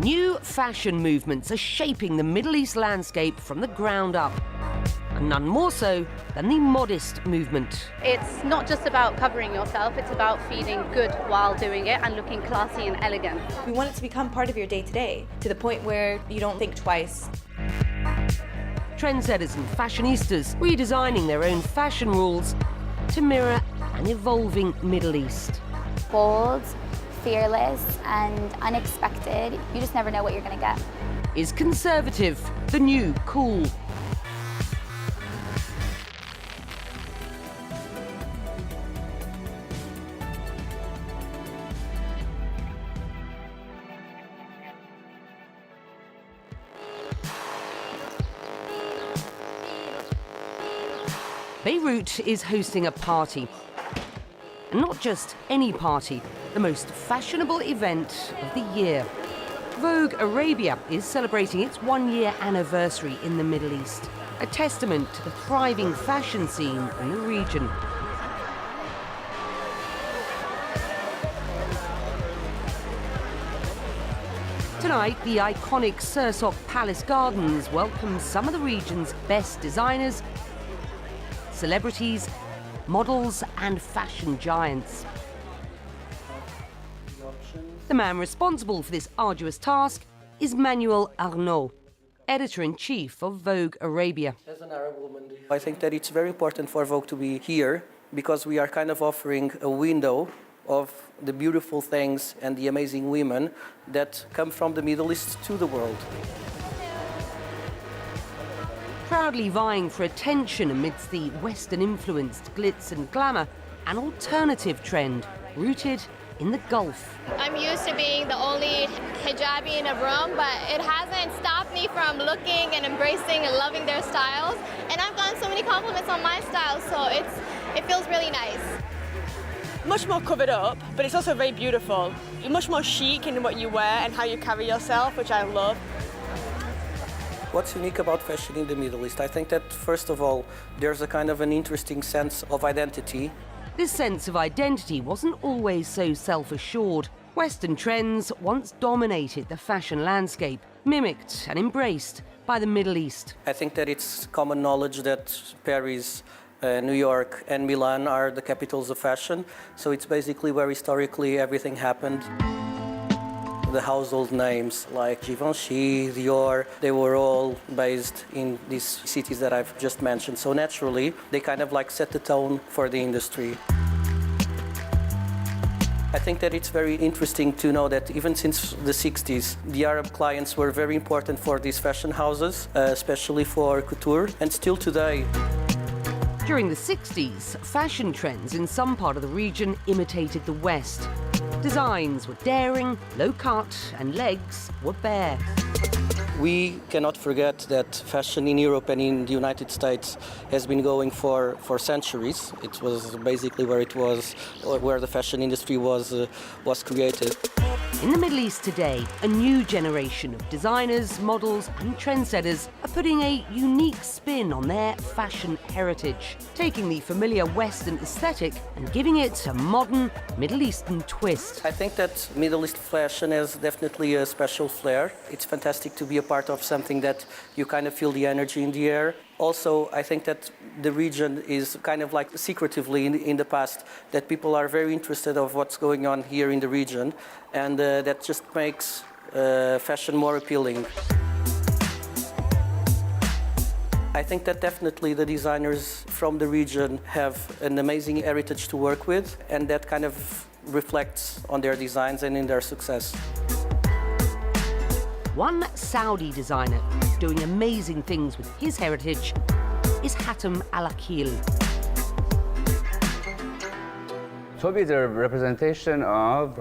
New fashion movements are shaping the Middle East landscape from the ground up, and none more so than the modest movement. It's not just about covering yourself, it's about feeling good while doing it and looking classy and elegant. We want it to become part of your day-to-day, to the point where you don't think twice. Trendsetters and fashionistas redesigning their own fashion rules to mirror an evolving Middle East. Bold, fearless and unexpected. You just never know what you're going to get. Is conservative the new cool? Beirut is hosting a party. And not just any party, the most fashionable event of the year. Vogue Arabia is celebrating its one-year anniversary in the Middle East, a testament to the thriving fashion scene in the region. Tonight, the iconic Sursok Palace Gardens welcomes some of the region's best designers, celebrities, models and fashion giants. The man responsible for this arduous task is Manuel Arnaud, editor-in-chief of Vogue Arabia. As an Arab woman, I think that it's very important for Vogue to be here because we are kind of offering a window of the beautiful things and the amazing women that come from the Middle East to the world. Proudly vying for attention amidst the Western-influenced glitz and glamour, an alternative trend rooted in the Gulf. I'm used to being the only hijabi in a room, but it hasn't stopped me from looking and embracing and loving their styles. And I've gotten so many compliments on my style, so it feels really nice. Much more covered up, but it's also very beautiful. You're much more chic in what you wear and how you carry yourself, which I love. What's unique about fashion in the Middle East? I think that, first of all, there's a kind of an interesting sense of identity. This sense of identity wasn't always so self-assured. Western trends once dominated the fashion landscape, mimicked and embraced by the Middle East. I think that it's common knowledge that Paris, New York and Milan are the capitals of fashion, so it's basically where historically everything happened. The household names like Givenchy, Dior, they were all based in these cities that I've just mentioned. So naturally, they kind of like set the tone for the industry. I think that it's very interesting to know that even since the 60s, the Arab clients were very important for these fashion houses, especially for couture, and still today. During the 60s, fashion trends in some part of the region imitated the West. Designs were daring, low cut, and legs were bare. We cannot forget that fashion in Europe and in the United States has been going for centuries. It was basically where the fashion industry was created. In the Middle East today, a new generation of designers, models, and trendsetters are putting a unique spin on their fashion heritage, taking the familiar Western aesthetic and giving it a modern Middle Eastern twist. I think that Middle East fashion has definitely a special flair. It's fantastic to be a part of something that you kind of feel the energy in the air. Also, I think that the region is kind of like secretively in the past, that people are very interested of what's going on here in the region, and that just makes fashion more appealing. I think that definitely the designers from the region have an amazing heritage to work with, and that kind of reflects on their designs and in their success. One Saudi designer doing amazing things with his heritage is Hatem Alakeel. Toby is a representation of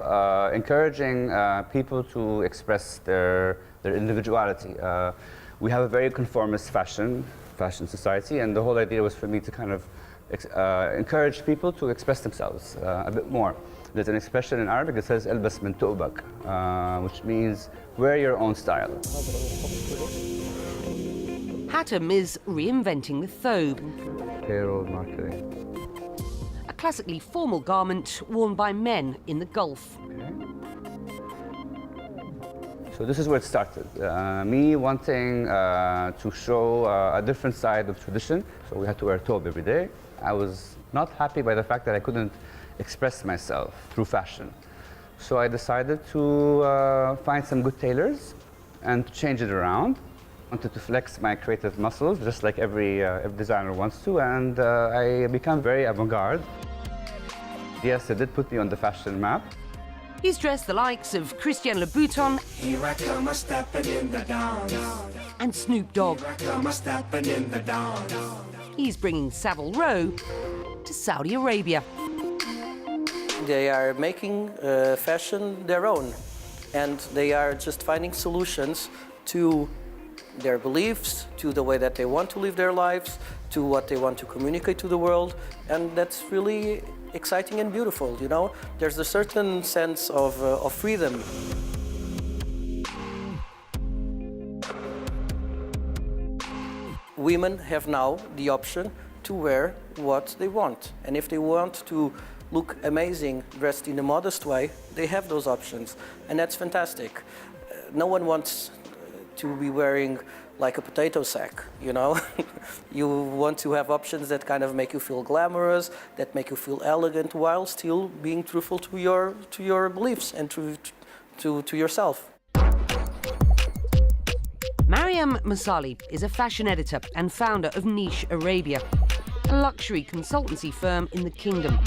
encouraging people to express their individuality. We have a very conformist fashion society, and the whole idea was for me to kind of encourage people to express themselves a bit more. There's an expression in Arabic that says "Elbas min tu'bak," which means wear your own style. Hatem is reinventing the thobe, Payroll marketing. a classically formal garment worn by men in the Gulf. So this is where it started. Me wanting to show a different side of tradition. So we had to wear Toby every day. I was not happy by the fact that I couldn't express myself through fashion. So I decided to find some good tailors and to change it around. I wanted to flex my creative muscles, just like every designer wants to, and I became very avant-garde. Yes, it did put me on the fashion map. He's dressed the likes of Christian Louboutin Here I come a stepping in the dawn. and Snoop Dogg. Here I come a stepping in the dawn. He's bringing Savile Row to Saudi Arabia. They are making fashion their own, and they are just finding solutions to their beliefs, to the way that they want to live their lives, to what they want to communicate to the world, and that's really exciting and beautiful, you know? There's a certain sense of freedom. Women have now the option to wear what they want, and if they want to look amazing dressed in a modest way, they have those options, and that's fantastic. No one wants to be wearing like a potato sack, you know? You want to have options that kind of make you feel glamorous, that make you feel elegant, while still being truthful to your beliefs and to yourself. Mariam Masali is a fashion editor and founder of Niche Arabia, a luxury consultancy firm in the kingdom.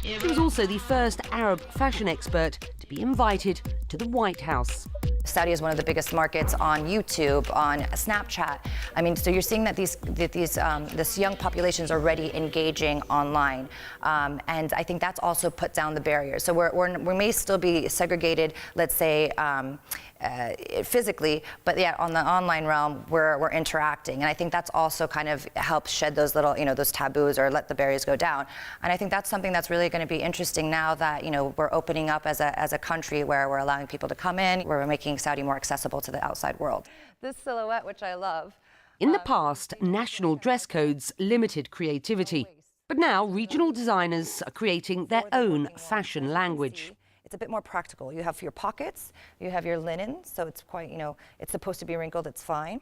She was also the first Arab fashion expert to be invited to the White House. Saudi is one of the biggest markets on YouTube, on Snapchat. I mean, so you're seeing that this young population is already engaging online, and I think that's also put down the barriers. So we may still be segregated, let's say, physically, but yeah, on the online realm, we're interacting, and I think that's also kind of helps shed those little, those taboos or let the barriers go down. And I think that's something that's really going to be interesting now that we're opening up as a country where we're allowing people to come in, where we're making Saudi more accessible to the outside world. This silhouette, which I love. In the past, national dress codes limited creativity, but now regional designers are creating their own fashion language. It's a bit more practical. You have your pockets, you have your linen, so it's quite, it's supposed to be wrinkled, it's fine.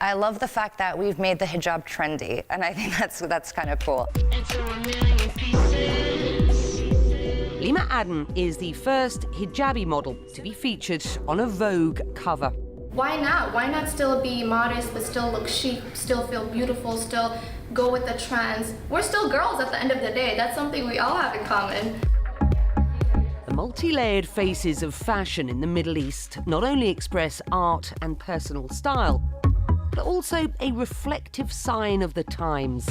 I love the fact that we've made the hijab trendy, and I think that's kind of cool. Lima Aden is the first hijabi model to be featured on a Vogue cover. Why not? Why not still be modest but still look chic, still feel beautiful, still go with the trends? We're still girls at the end of the day. That's something we all have in common. The multi-layered faces of fashion in the Middle East not only express art and personal style, but also a reflective sign of the times.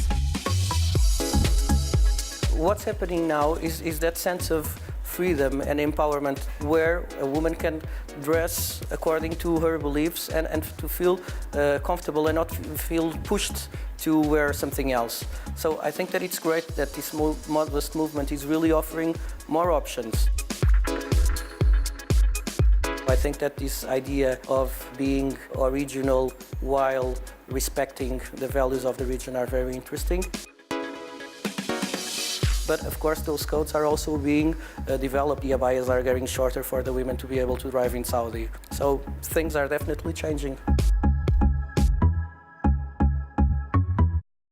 What's happening now is that sense of freedom and empowerment, where a woman can dress according to her beliefs and to feel comfortable and not feel pushed to wear something else. So I think that it's great that this modest movement is really offering more options. I think that this idea of being original while respecting the values of the region are very interesting. But of course, those codes are also being developed. The abayas are getting shorter for the women to be able to drive in Saudi. So things are definitely changing.